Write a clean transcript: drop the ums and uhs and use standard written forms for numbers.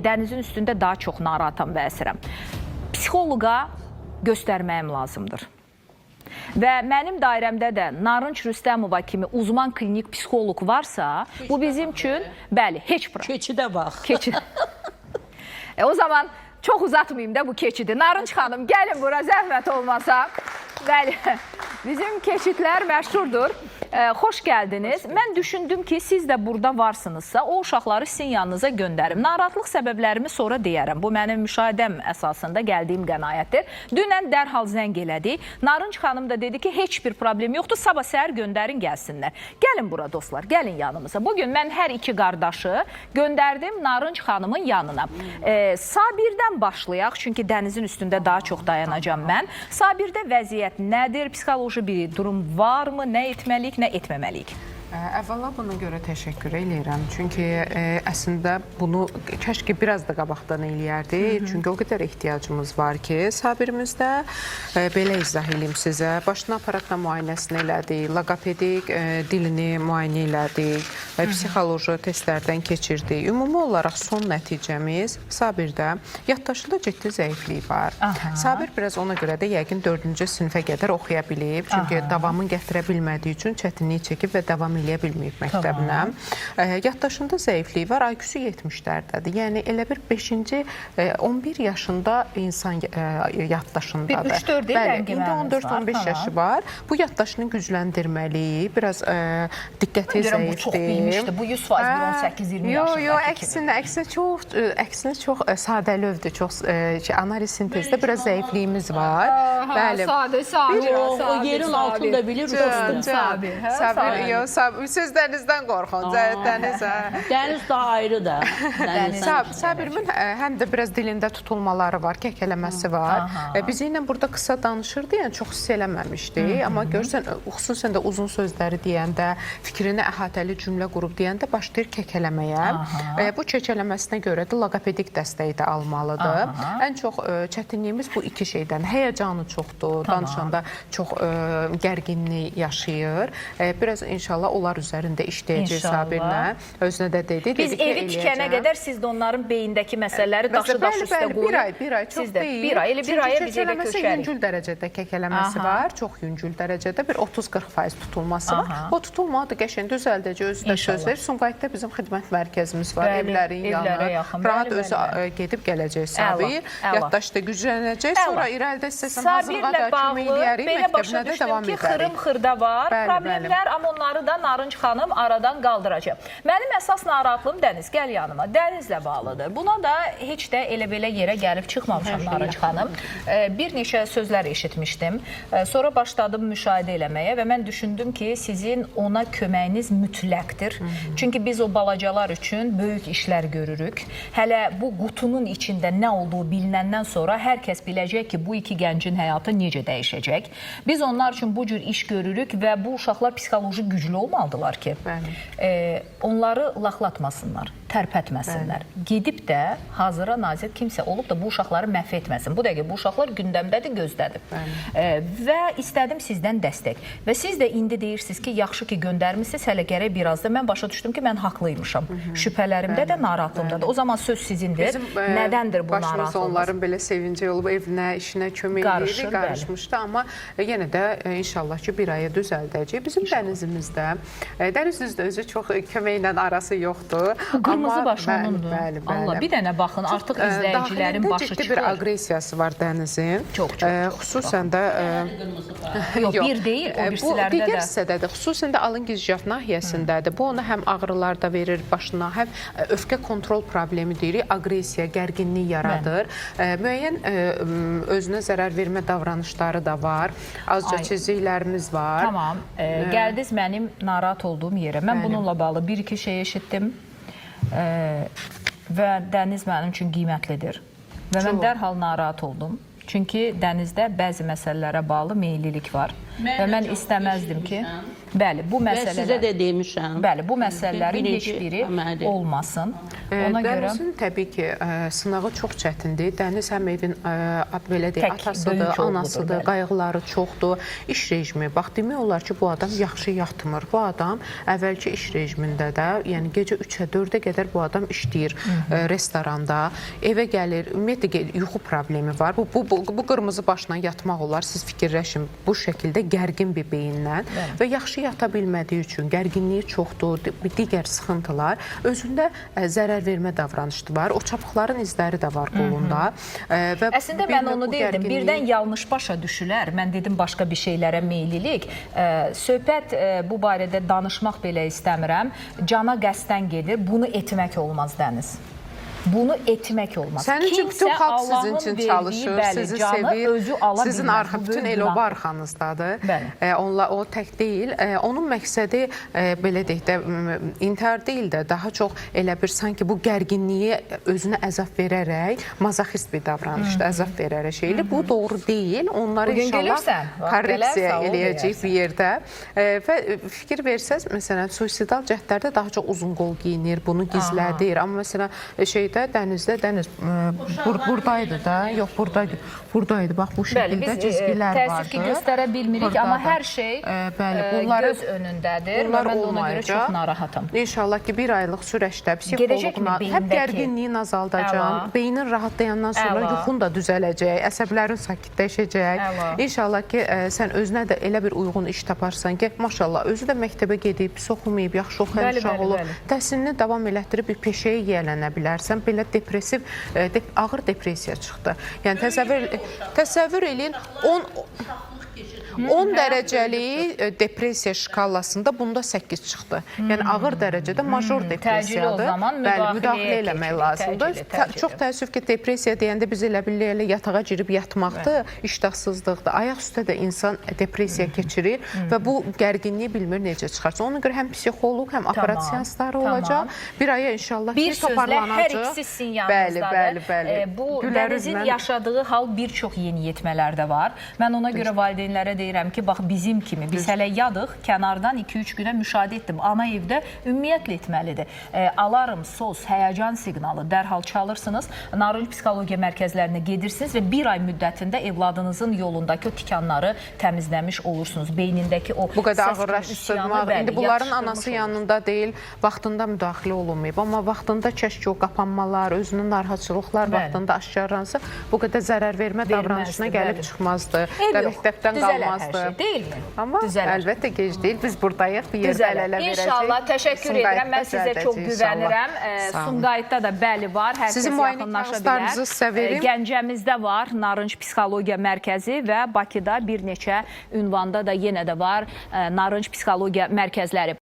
Dənizin üstündə daha çox narahatam və əsirəm. Psixoloqa göstərməyim lazımdır. Və mənim dairəmdə də Narınc Rüstəmova kimi uzman klinik psixoloq varsa, bu bizim üçün, bəli, heç bura. Keçidə bax. Keçid. O zaman çox uzatmayayım da bu keçidi. Narınc xanım, gəlin bura zəhmət olmasa. Bəli, bizim keçidlər məşhurdur. Xoş gəldiniz. Mən düşündüm ki, siz də burada varsınızsa, o uşaqları sizin yanınıza göndərim. Narahatlıq səbəblərimi sonra deyərəm. Bu mənim müşahidəm əsasında gəldiyim qənaətdir. Dünən dərhal zəng elədik. Narınc xanım da dedi ki, heç bir problem yoxdur. Sabah səhər göndərin, gəlsinlər. Gəlin bura dostlar, gəlin yanımıza. Bugün mən hər iki qardaşı göndərdim Narınc xanımın yanına. Sabirdən başlayaq, çünki dənizin üstündə daha çox dayanacam mən. Sabirdə vəziyyət nədir? Psixoloji bir durum varmı? Nə etməliyik, nə etməməliyik? Əvvəla buna görə təşəkkür edirəm. Çünki əslində bunu kəşki biraz da qabaqdan eləyərdik. Çünki o qədər ehtiyacımız var ki, Sabirimizdə belə izah edeyim sizə. Başına aparatla müayinəsini elədik, loqopedik dilini müayinə elədik, psixoloji testlərdən keçirdik. Ümumi olaraq son nəticəmiz Sabirdə yaddaşında ciddi zəiflik var. Sabir biraz ona görə də yəqin 4-cü sinifə qədər oxuya bilib. Çünki davamını gətirə bilmədiyi üçün çətinlik çəkib və davam eləyə bilməyib məktəbinə. Yaddaşında zəiflik var, IQ-su 70'lərdədir. Yəni elə bir 5-ci, 11 yaşında insan yaddaşındadır. Bir 3-4 il indi 14-15 yaşı var. Bu yaddaşını gücləndirməli, biraz diqqəti zəifdir. Bu çox bilmişdir. Bu 100% 18-20 yaşındakı kimi. Əksinə çox sadəlövdür. Çox analiz sintezdə biraz zəifliyimiz var. O yerin altında bilir, dostum Sabir. Siz dənizdən qorxun, dənizə. Dəniz daha ayrıdır. Sabirimin həm də biraz dilində tutulmaları var, kəkələməsi var. Bizimlə burada qısa danışırdı, yəni çox hiss eləməmişdi. Amma görürsən, xüsusən də uzun sözləri deyəndə, fikrini əhatəli cümlə qurub deyəndə başlayır kəkələməyə. Bu kəkələməsinə görə də loqopedik dəstəyi də almalıdır. Ən çox çətinliyimiz bu iki şeydən. Həyəcanı çoxdur, danışanda çox gərginlik yaşayır. Biraz inşallah onlar üzərində işləyəcək Sabirlə. Özünə də dedi. Biz evi tikənə qədər siz də onların beyindəki məsələləri daşı-daş üstə qoyun. Bir ay çox deyil. Bir ay, elə bir aya biz evə köçərik. Yüngül dərəcədə kəkələməsi var. Çox yüngül dərəcədə bir 30-40% tutulması var. O tutulmadı, qəşəng düzəldəcək, özü də söz verir. Sumqayıtda bizim xidmət mərkəzimiz var, evlərin yanı. Rahat özü gedib gələcək Sabir. Yaddaşda güclənəcək. Sonra irəlidə istəsən hazırlığa da kömək eləyərik. Belə başa düşdüm ki, xırım-xırda var problemlər, amma onları da Narınc xanım aradan qaldıracaq. Mənim əsas narahatlığım Dəniz, gəl yanıma. Dənizlə bağlıdır. Buna da heç də elə-belə yerə gəlib çıxmamışam Narınc xanım. Bir neçə sözlər eşitmişdim. Sonra başladım müşahidə eləməyə və mən düşündüm ki, sizin ona köməyiniz mütləqdir. Çünki biz o balacalar üçün böyük işlər görürük. Hələ bu qutunun içində nə olduğu bilinəndən sonra hər kəs biləcək ki, bu iki gəncin həyatı necə dəyişəcək. Biz onlar üçün bu cür iş görürük və bu uşaqlar psixoloji güclü olmalıdırlar ki, onları laxlatmasınlar, tərpətməsinlər. Gedib də hazıra nazir kimsə olub da bu uşaqları məhv etməsin. Bu dəqiqə bu uşaqlar gündəmdədir, gözdədir. Və istədim sizdən dəstək. Və siz də indi deyirsiniz ki, yaxşı ki göndərmişsiniz, hələ gərək biraz da mən başa düşdüm ki, mən haqlıymışam. Şübhələrimdə də, narahatlığımda da. O zaman söz sizindir. Nədəndir bu narahatlığımız? Başımız onların belə sevinci olub, evinə, işinə kömək edir, qarışmışdı. Amma yenə də inşallah ki, bir aya düzəldəcək. Bizim dənizimizdə, dənizimizdə özü çox köməklə arası yoxdur. Qırmızı baş onundur. Allah, bir dənə baxın, artıq izləyicilərin başı çıxır. Ciddi bir aqresiyası var dənizin. Çox. Xüsusən də... Yox, bir deyil, o birisilərdə də. Bu digər hissədədir. Xüsusən də alın gizcaf nahiyəsindədir. Bu ona həm ağrılar da verir başına, həm öfkə kontrol problemi deyirik, aqresiya, gərginlik yaradır. Müəyyən özünə zərər vermə davranışları da var. Azca çiziklərimiz var. Tamam, gəldiniz mənim narahat olduğum yerə. Mən bununla bağlı bir-iki şey eşitdim və dəniz mənim üçün qiymətlidir. Və mən dərhal narahat oldum. Çünki dənizdə bəzi məsələlərə bağlı meyillilik var. və mən istəməzdim ki, bəli, bu Və sizə də məsələlər, demişəm. bəli, bu məsələlərin heç Birinci biri əməldir. olmasın. Ona görə Dənizin təbii ki, sınağı çox çətindir. Dəniz həm evin belə deyək, Tək, atasıdır, böyük oğludur, anasıdır, bəli. qayğıları çoxdur. İş rejimi, bax demək olar ki, bu adam yaxşı yatmır. Bu adam əvvəlki iş rejimində də, yəni gecə 3-ə 4-ə qədər bu adam işləyir restoranda, evə gəlir, ümumiyyətlə yuxu problemi var. Bu qırmızı başla yatmaq olar. Siz fikirləşin, bu şəkildə gərgin bir beyinlə və yaxşı yata bilmədiyi üçün gərginliyi çoxdur, digər sıxıntılar, özündə zərər vermə davranışı var. O çapıqların izləri də var qolunda. Və əslində mən onu deyirdim, birdən yanlış başa düşülər. Mən dedim başqa bir şeylərə meyillilik. Söhbət bu barədə danışmaq belə istəmirəm. Cana qəsdən gedir. Bunu etmək olmaz Dəniz. Bunu etmək olmaz. Sənin üçün bütün xalq sizin üçün çalışır, sizi sevir, sizin bütün el-oba arxanızdadır. O tək deyil. Onun məqsədi, belə deyək də, intihar deyil də, daha çox elə bir sanki bu gərginliyi özünə əzab verərək, mazoxist bir davranışda əzab verərək şeydir. Bu doğru deyil. Onları inşallah korreksiya eləyəcək bir yerdə. Və fikir versəz, məsələn, suicidal cəhdlərdə daha çox uzun qol giyinir, bunu gizlədir. Amma məsələn, dənizdə, dəniz buradaydı da, yox buradaydı, bax bu şəkildə cizgilər vardı. Təəssüf ki, göstərə bilmirik, amma hər şey göz önündədir və mən ona görə çox narahatam. İnşallah ki, bir aylıq sürəçdə psixoloqla həm gərginliyin azaldacaq, beynin rahatlayandan sonra yuxun da düzələcək, əsəblərin sakitləşəcək. İnşallah ki, sən özünə də elə bir uyğun iş taparsan ki, maşallah, özü də məktəbə gedib, pis oxumayıb, yaxşı oxuyan uşaq olub, təhsilini davam elətdirib bir peşəyə yiyələnə bilərsən. Belə depressiv, ağır depressiya çıxdı. Yəni təsəvvür eləyin, 10 dərəcəlik depressiya şkalasında bunda 8 çıxdı. Yəni ağır dərəcədə major depressiyadır. Bəli, müdaxilə eləmək lazımdır. Çox təəssüf ki, depressiya deyəndə biz elə bilirlər yatağa girib yatmaqdır, iştahsızlıqdır. Ayaq üstə də insan depressiya keçirir və bu gərginliyi bilmir necə çıxarsın. Ona görə həm psixoloq, həm aparat seansları olacaq. Bir aya inşallah bir sözlə hər ikisi sizin yanınızdadır. Bəli. Bu Dənizin yaşadığı hal bir çox yeniyetmələr də var. Mən ona görə valideynlərə deyirəm ki, bax bizim kimi, biz hələ yadıq, kənardan 2-3 günə müşahidə etdim. Ana evdə ümumiyyətlə etməlidir. Alarm, sos, həyəcan siqnalı dərhal çalırsınız, narınc psixologiya mərkəzlərinə gedirsiniz və bir ay müddətində evladınızın yolundakı o tikanları təmizləmiş olursunuz. Beynindəki o bu qədər ağırlaşdırmaq. İndi bunların anası yanında deyil, vaxtında müdaxilə olunmayıb. Amma vaxtında kəşki o qapanmalar, özünün narahatçılıqlar vaxtında aşkarlansa, bu qədər zərər vermə davranışına gəlib çıxmazdı. Məktəbdən qalmazdı. Deyilmi? Amma əlbəttə gec deyil. Biz buradayıq, bir yerdə əl-ələ verəcək. İnşallah, təşəkkür edirəm. Mən sizə çox güvənirəm. Sumqayıtda da bəli var, hər kəs yaxınlaşa bilər. Gəncəmizdə var Narınc Psixologiya Mərkəzi və Bakıda bir neçə ünvanda da yenə də var Narınc Psixologiya Mərkəzləri.